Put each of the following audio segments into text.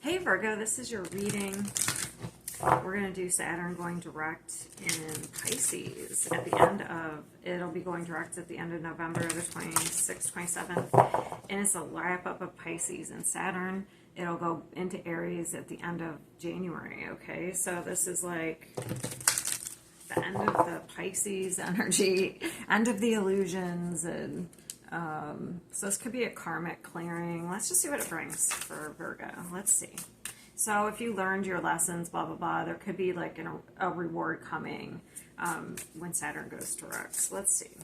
Hey Virgo, this is your reading. We're going to do Saturn going direct in Pisces at the end of, it'll be going direct at the end of November, the 26th, 27th. And it's a wrap up of Pisces and Saturn. It'll go into Aries at the end of January, okay? So this is like the end of the Pisces energy, end of the illusions, and so this could be a karmic clearing. Let's just see what it brings for Virgo. Let's see. So if you learned your lessons, blah, blah, blah, there could be like a reward coming when Saturn goes direct. So let's see.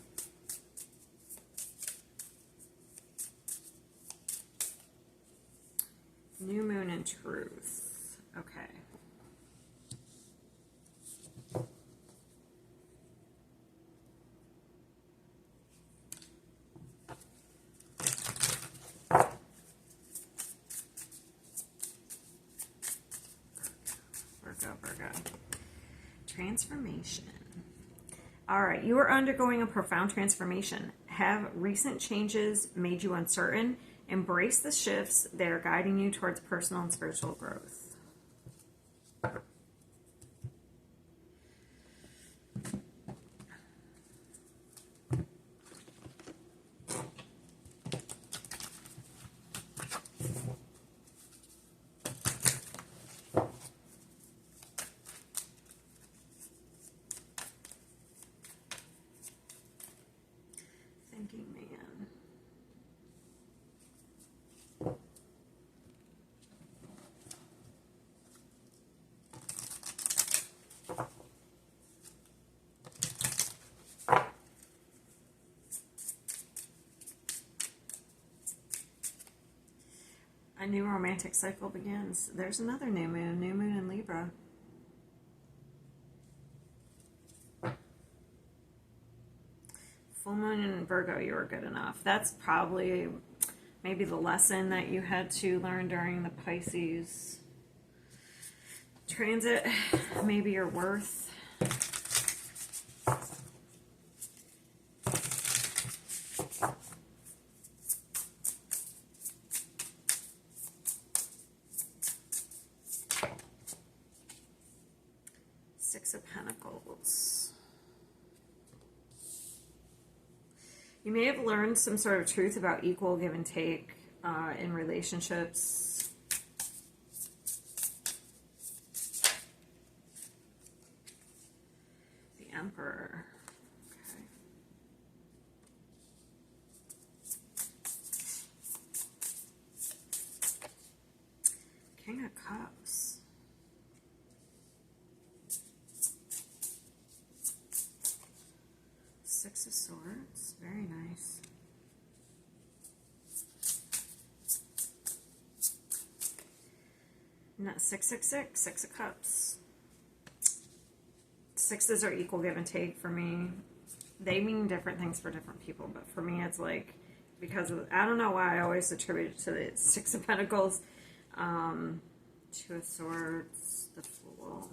New moon and truth. Okay. Virgo. Transformation. All right, you are undergoing a profound transformation. Have recent changes made you uncertain? Embrace the shifts that are guiding you towards personal and spiritual growth. Thinking man. A new romantic cycle begins. There's another new moon in Libra. Full moon in Virgo, you were good enough. That's probably maybe the lesson that you had to learn during the Pisces transit. Maybe your worth. Six of Pentacles. You may have learned some sort of truth about equal give and take in relationships. The Emperor. Okay. King of Cups. Six of Swords, very nice. Not 666, Six of Cups. Sixes are equal give and take for me. They mean different things for different people, but for me it's like, because of, I don't know why I always attribute it to the Six of Pentacles. Two of Swords, the Fool.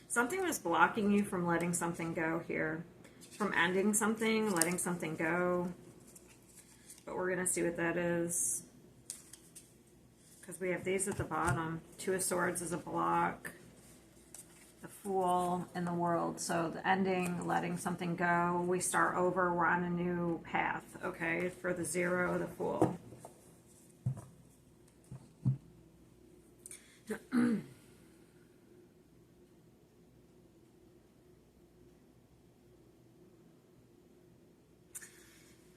Something was blocking you from letting something go here. From ending something, letting something go. But we're going to see what that is. Because we have these at the bottom. Two of Swords is a block. The Fool and the World. So the ending, letting something go. We start over. We're on a new path. Okay, for the Zero, the Fool.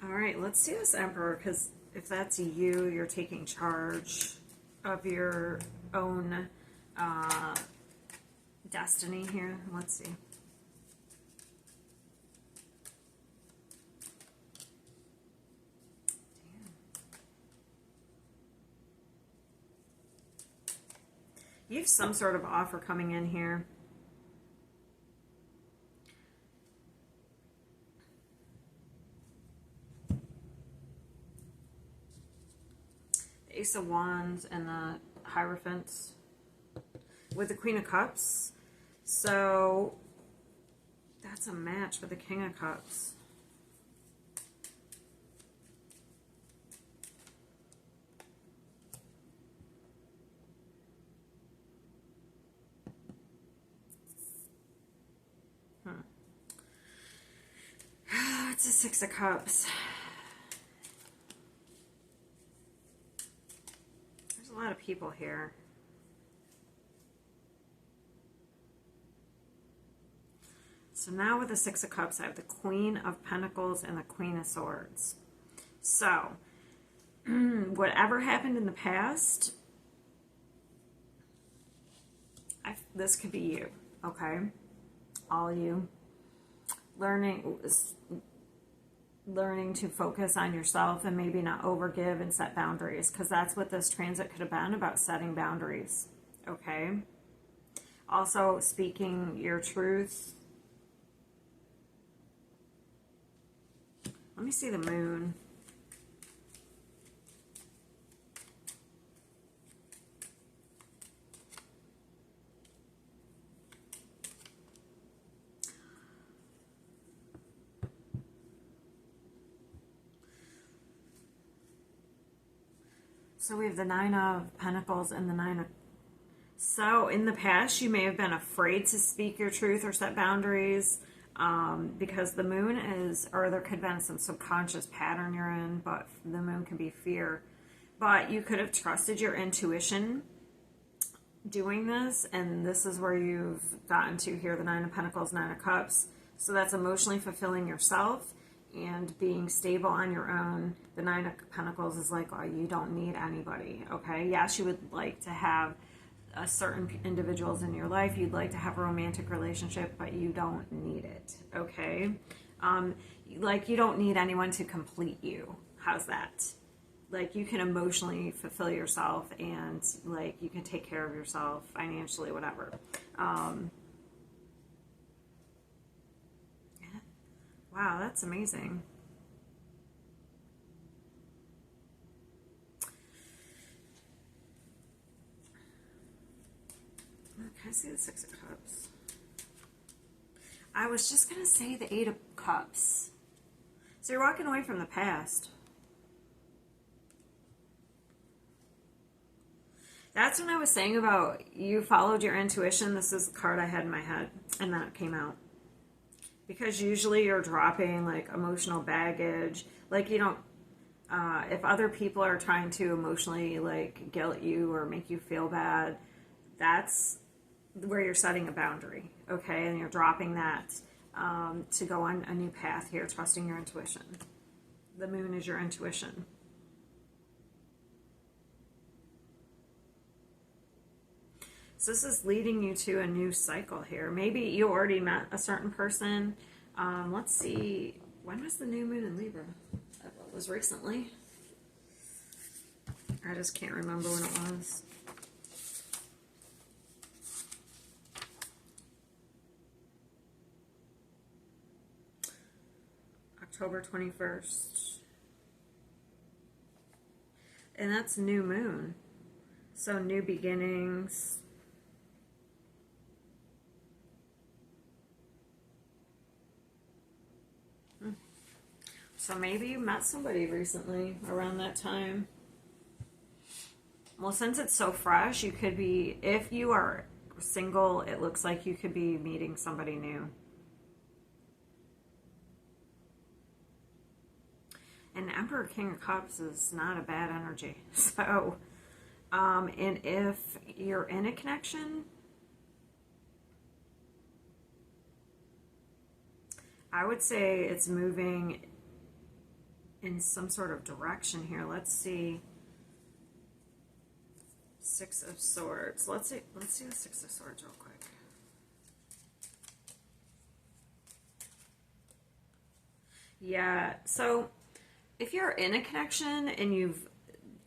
All right, let's see this Emperor, because if that's you, you're taking charge of your own destiny here. Let's see. Damn. You have some sort of offer coming in here. Ace of Wands and the Hierophants with the Queen of Cups. So that's a match with the King of Cups. Six of Cups. There's a lot of people here. So now with the Six of Cups, I have the Queen of Pentacles and the Queen of Swords. So, whatever happened in the past, this could be you, okay? All you. Learning to focus on yourself and maybe not overgive and set boundaries, because that's what this transit could have been about, setting boundaries, okay? Also, speaking your truth. Let me see the moon. So we have the Nine of Pentacles and the Nine of... So in the past, you may have been afraid to speak your truth or set boundaries because the moon is, or there could have been some subconscious pattern you're in, but the moon can be fear. But you could have trusted your intuition doing this, and this is where you've gotten to here, the Nine of Pentacles, Nine of Cups. So that's emotionally fulfilling yourself and being stable on your own. The Nine of Pentacles is like, oh, you don't need anybody, okay? Yes, you would like to have certain individuals in your life. You'd like to have a romantic relationship, but you don't need it, okay? Like, you don't need anyone to complete you. How's that? Like, you can emotionally fulfill yourself, and, like, you can take care of yourself financially, whatever. Wow, that's amazing. Can I see the Six of Cups? I was just going to say the Eight of Cups. So you're walking away from the past. That's when I was saying about you followed your intuition. This is the card I had in my head, and then it came out. Because usually you're dropping, like, emotional baggage. Like, you don't, if other people are trying to emotionally, like, guilt you or make you feel bad, that's where you're setting a boundary, okay? And you're dropping that to go on a new path here, trusting your intuition. The moon is your intuition. So this is leading you to a new cycle here. Maybe you already met a certain person. Let's see, when was the new moon in Libra? It was recently. I just can't remember when it was. October 21st. And that's new moon. So new beginnings. So maybe you met somebody recently around that time. Well, since it's so fresh, you could be, if you are single, it looks like you could be meeting somebody new. And Emperor King of Cups is not a bad energy. So, and if you're in a connection, I would say it's moving in some sort of direction here. Let's see. Six of Swords. Let's see the Six of Swords real quick. Yeah, so if you're in a connection and you've,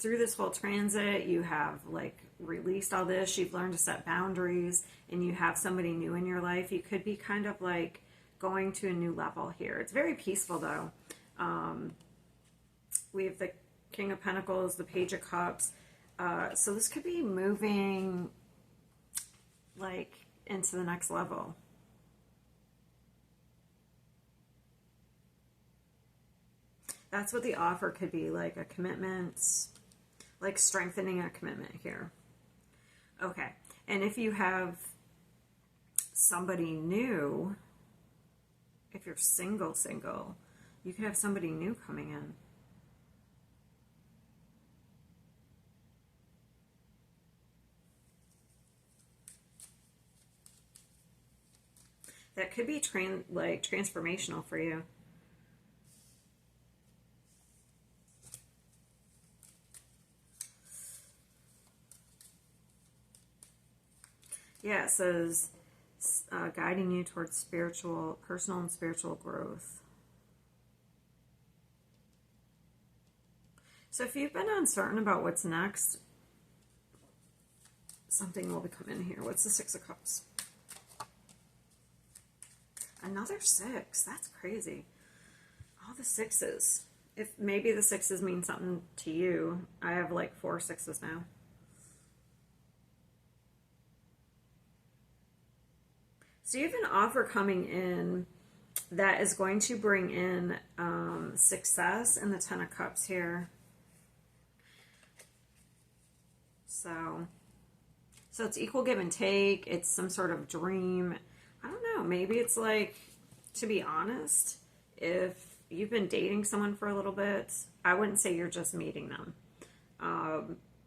through this whole transit, you have, like, released all this, you've learned to set boundaries, and you have somebody new in your life, you could be kind of like going to a new level here. It's very peaceful, though. We have the King of Pentacles, the Page of Cups. So this could be moving, like, into the next level. That's what the offer could be, like a commitment, like strengthening a commitment here. Okay, and if you have somebody new, if you're single, You could have somebody new coming in. That could be transformational for you. Yeah, it says guiding you towards personal and spiritual growth. So if you've been uncertain about what's next, something will come in here. What's the Six of Cups? Another 6. That's crazy. All the 6s. If maybe the 6s mean something to you. I have like 4 6s now. So you have an offer coming in that is going to bring in success in the Ten of Cups here. So it's equal give and take. It's some sort of dream. I don't know. Maybe it's like, to be honest, if you've been dating someone for a little bit, I wouldn't say you're just meeting them.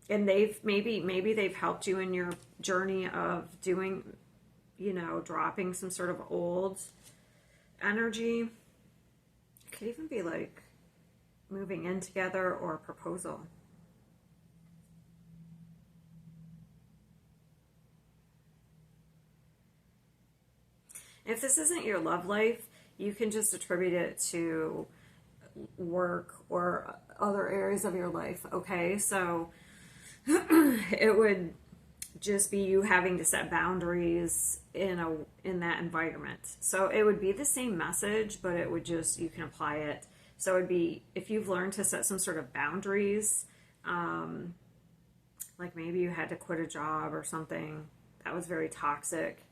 And maybe they've helped you in your journey of doing, dropping some sort of old energy. It could even be like moving in together or a proposal. If this isn't your love life, you can just attribute it to work or other areas of your life, okay? So it would just be you having to set boundaries in that environment. So it would be the same message, but it would just, you can apply it. So it would be, if you've learned to set some sort of boundaries, like maybe you had to quit a job or something that was very toxic,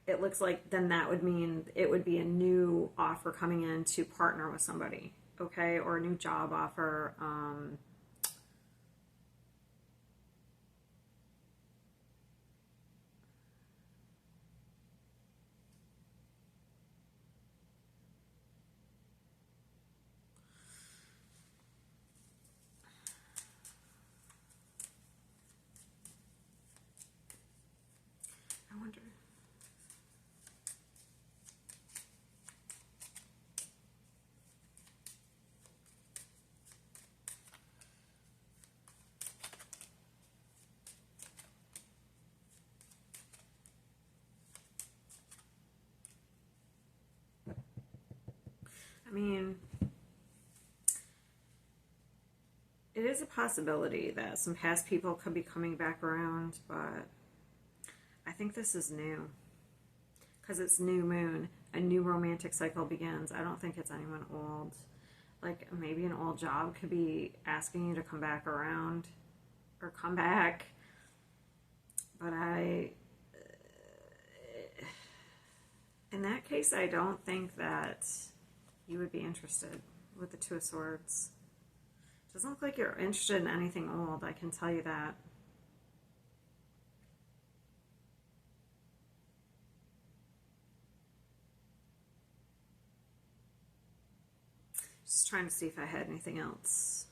it looks like then that would mean it would be a new offer coming in to partner with somebody, okay? Or a new job offer. I wonder. I mean, it is a possibility that some past people could be coming back around, but I think this is new. Because it's new moon. A new romantic cycle begins. I don't think it's anyone old. Like, maybe an old job could be asking you to come back around. Or come back. But in that case, I don't think that you would be interested with the Two of Swords. It doesn't look like you're interested in anything old, I can tell you that. Just trying to see if I had anything else.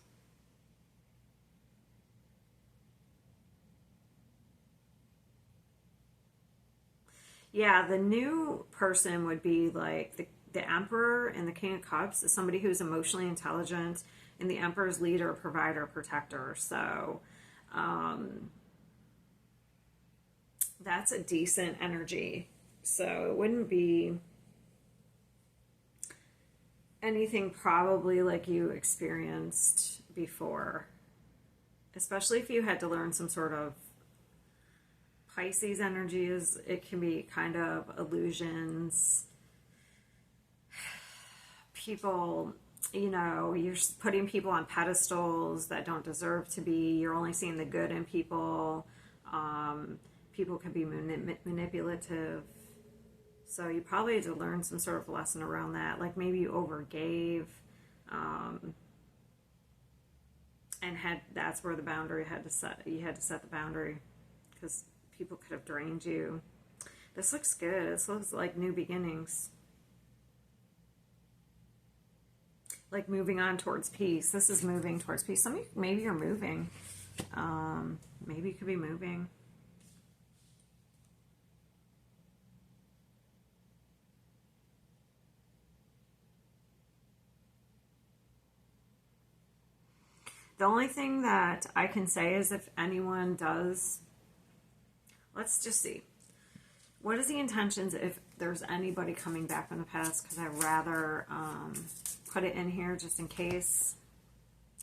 Yeah, the new person would be like the Emperor and the King of Cups is somebody who's emotionally intelligent, and the Emperor's leader, provider, protector. So that's a decent energy. So it wouldn't be anything probably like you experienced before, especially if you had to learn some sort of Pisces energies. It can be kind of illusions. People, you're putting people on pedestals that don't deserve to be. You're only seeing the good in people. People can be manipulative. So you probably had to learn some sort of lesson around that. Like maybe you overgave. And that's where the boundary had to set. You had to set the boundary because people could have drained you. This looks good. This looks like new beginnings. like moving on towards peace. This is moving towards peace. Some of you, maybe you're moving. Maybe you could be moving. The only thing that I can say is if anyone does, let's just see. What is the intentions if there's anybody coming back from the past? Because I'd rather put it in here just in case.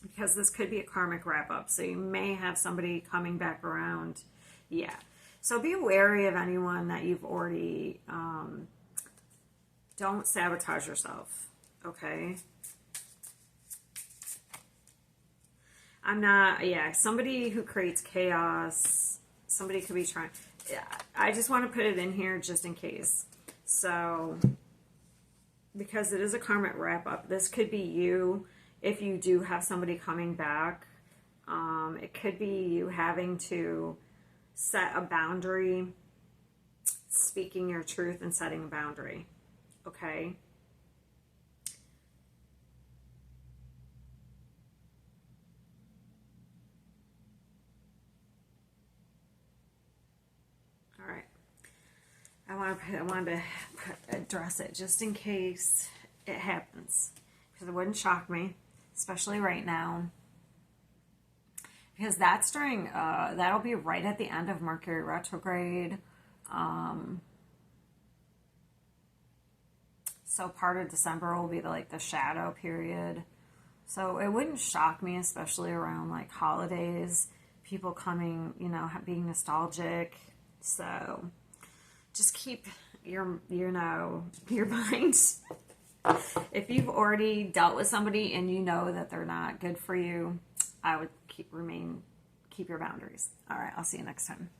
Because this could be a karmic wrap-up. So you may have somebody coming back around. Yeah. So be wary of anyone that you've already... don't sabotage yourself. Okay? I'm not... Yeah, somebody who creates chaos. Somebody could be trying... I just want to put it in here just in case. So, because it is a karmic wrap-up, this could be you if you do have somebody coming back. It could be you having to set a boundary, speaking your truth and setting a boundary. Okay? I wanted to address it just in case it happens, because it wouldn't shock me, especially right now, because that's during that'll be right at the end of Mercury retrograde. So part of December will be the shadow period. So it wouldn't shock me, especially around like holidays, people coming, being nostalgic. So just keep your mind. If you've already dealt with somebody and you know that they're not good for you, I would keep your boundaries. All right, I'll see you next time.